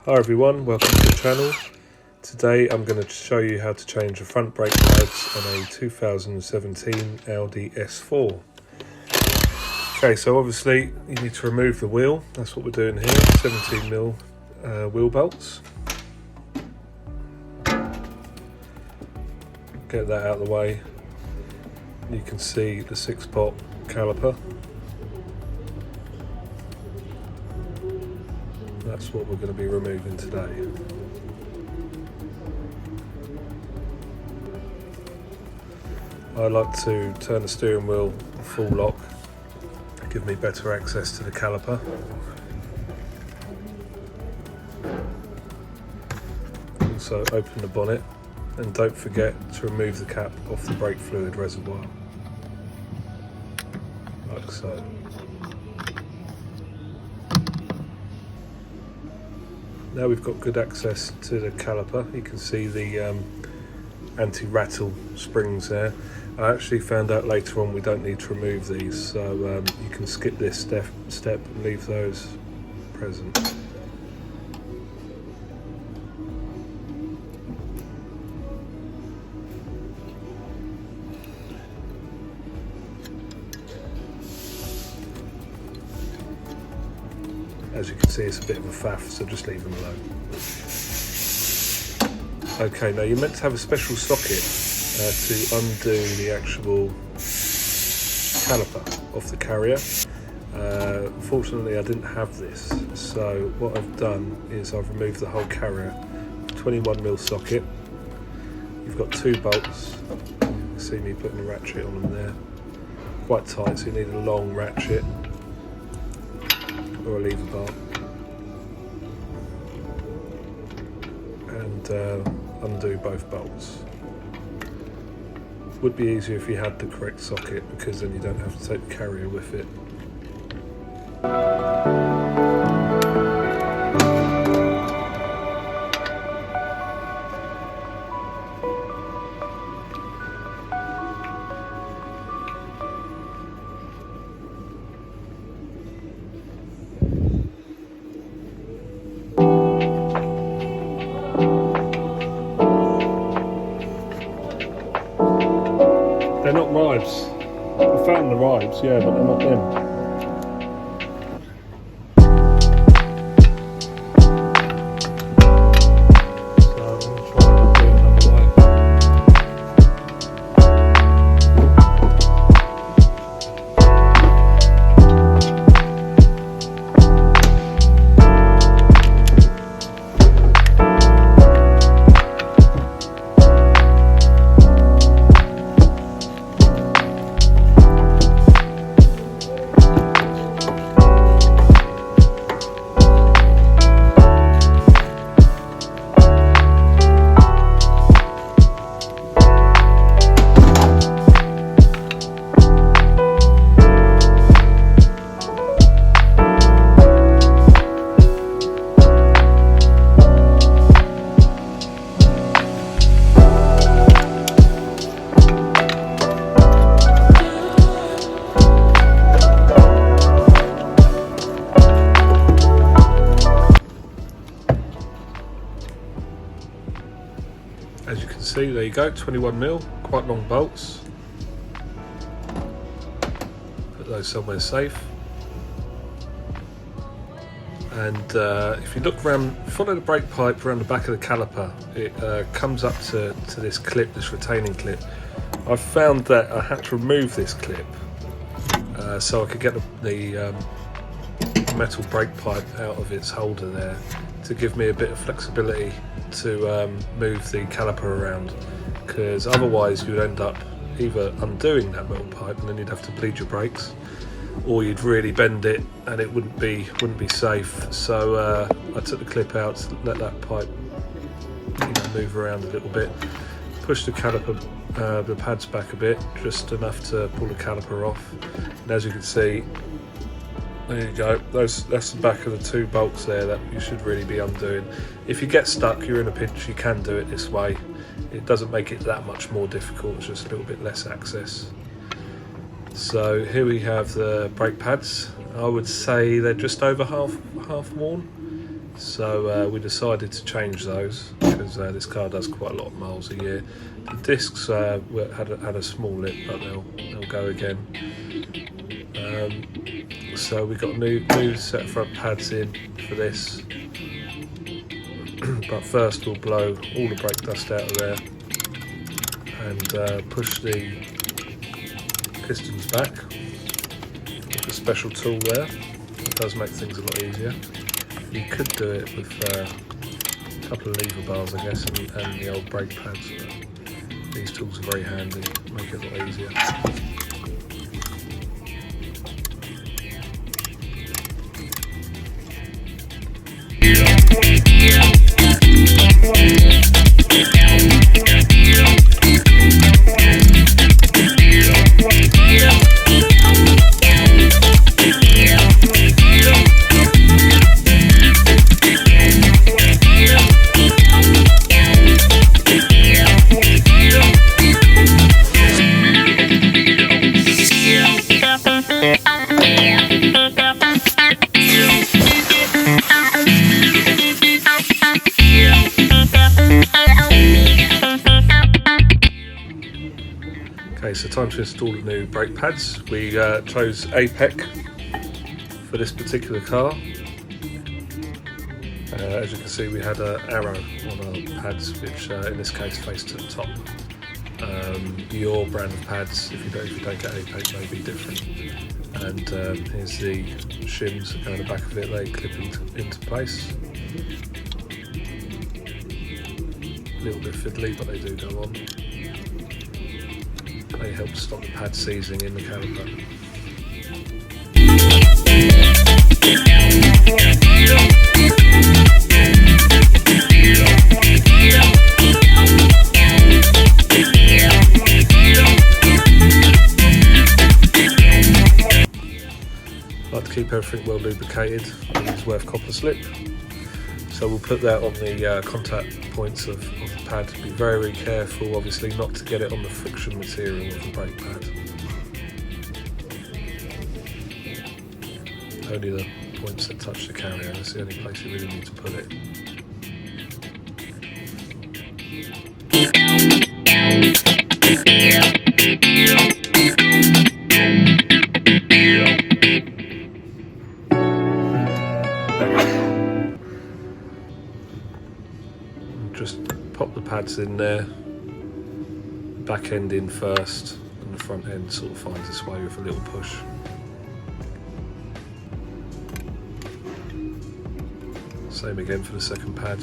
Hi everyone, welcome to the channel. Today I'm going to show you how to change the front brake pads on a 2017 Audi S4. Okay, so obviously you need to remove the wheel. That's what we're doing here, 17mm wheel bolts. Get that out of the way. You can see the 6-pot caliper. That's what we're going to be removing today. I like to turn the steering wheel full lock, give me better access to the caliper. Also open the bonnet and don't forget to remove the cap off the brake fluid reservoir, like so. Now we've got good access to the caliper. You can see the anti-rattle springs there. I actually found out later on we don't need to remove these, so you can skip this step and leave those present. As you can see, it's a bit of a faff, so just leave them alone. Okay, now you're meant to have a special socket to undo the actual caliper off the carrier. Unfortunately, I didn't have this, so what I've done is I've removed the whole carrier. 21mm socket. You've got 2 bolts. You can see me putting a ratchet on them there. Quite tight, so you need a long ratchet or a lever bar, and undo both bolts. Would be easier if you had the correct socket, because then you don't have to take the carrier with it. They're not ribs. I found the ribs, yeah, but they're not them. As you can see, there you go, 21mm, quite long bolts. Put those somewhere safe. And if you look around, follow the brake pipe around the back of the caliper, it comes up to this clip, this retaining clip. I found that I had to remove this clip so I could get the metal brake pipe out of its holder there, to give me a bit of flexibility to move the caliper around, because otherwise you'd end up either undoing that metal pipe and then you'd have to bleed your brakes, or you'd really bend it and it wouldn't be safe. So I took the clip out to let that pipe move around a little bit, push the caliper, the pads back a bit, just enough to pull the caliper off. And as you can see, there you go, that's the back of the 2 bolts there that you should really be undoing. If you get stuck, you're in a pinch, you can do it this way. It doesn't make it that much more difficult, it's just a little bit less access. So here we have the brake pads. I would say they're just over half worn. So we decided to change those because this car does quite a lot of miles a year. The discs had a small lip, but they'll go again. So we got a new set of front pads in for this. But first we'll blow all the brake dust out of there and push the pistons back with a special tool there. It does make things a lot easier. You could do it with a couple of lever bars, I guess, and the old brake pads. But these tools are very handy, make it a lot easier. Okay, so time to install the new brake pads. We chose APEC for this particular car. As you can see, we had an arrow on our pads, which in this case face to the top. Your brand of pads, if you don't get APEC, may be different. And here's the shims that go in the back of it. They clip into place. A little bit fiddly, but they do go on. They help stop the pad seizing in the caliper. I like to keep everything well lubricated. I use Worth copper slip. So we'll put that on the contact points of the pad. Be very, very careful, obviously, not to get it on the friction material of the brake pad. Only the points that touch the carrier, that's the only place you really need to put it. Just pop the pads in there, back end in first, and the front end sort of finds its way with a little push. Same again for the second pad.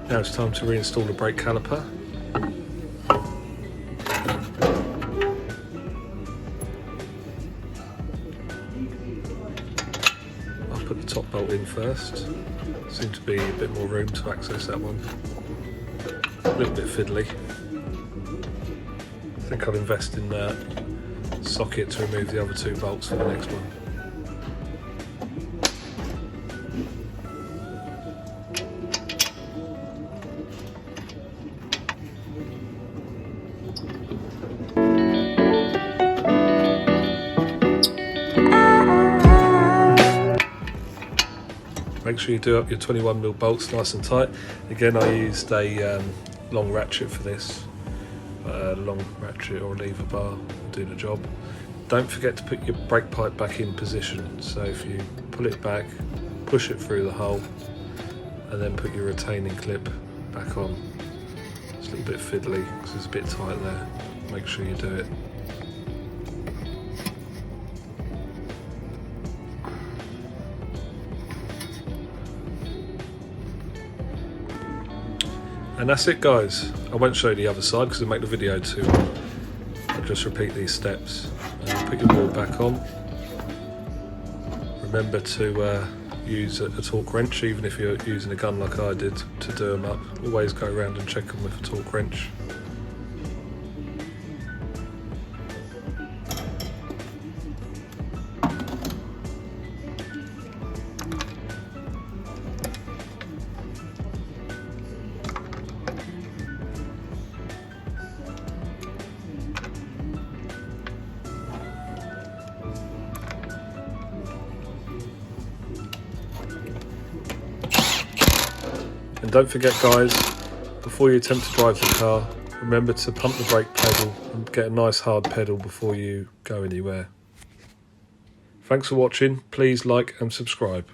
Now it's time to reinstall the brake caliper. I'll put the top bolt in first. Seems to be a bit more room to access that one. A little bit fiddly. I think I'll invest in that socket to remove the other two bolts for the next one. Make sure you do up your 21mm bolts nice and tight. Again, I used a long ratchet for this. Long ratchet or a lever bar will do the job. Don't forget to put your brake pipe back in position. So if you pull it back, push it through the hole, and then put your retaining clip back on. It's a little bit fiddly because it's a bit tight there. Make sure you do it. And that's it, guys. I won't show you the other side because it'll make the video too long. I'll just repeat these steps. Put your wheel back on. Remember to use a torque wrench, even if you're using a gun like I did to do them up. Always go around and check them with a torque wrench. And don't forget guys, before you attempt to drive the car, remember to pump the brake pedal and get a nice hard pedal before you go anywhere. Thanks for watching, please like and subscribe.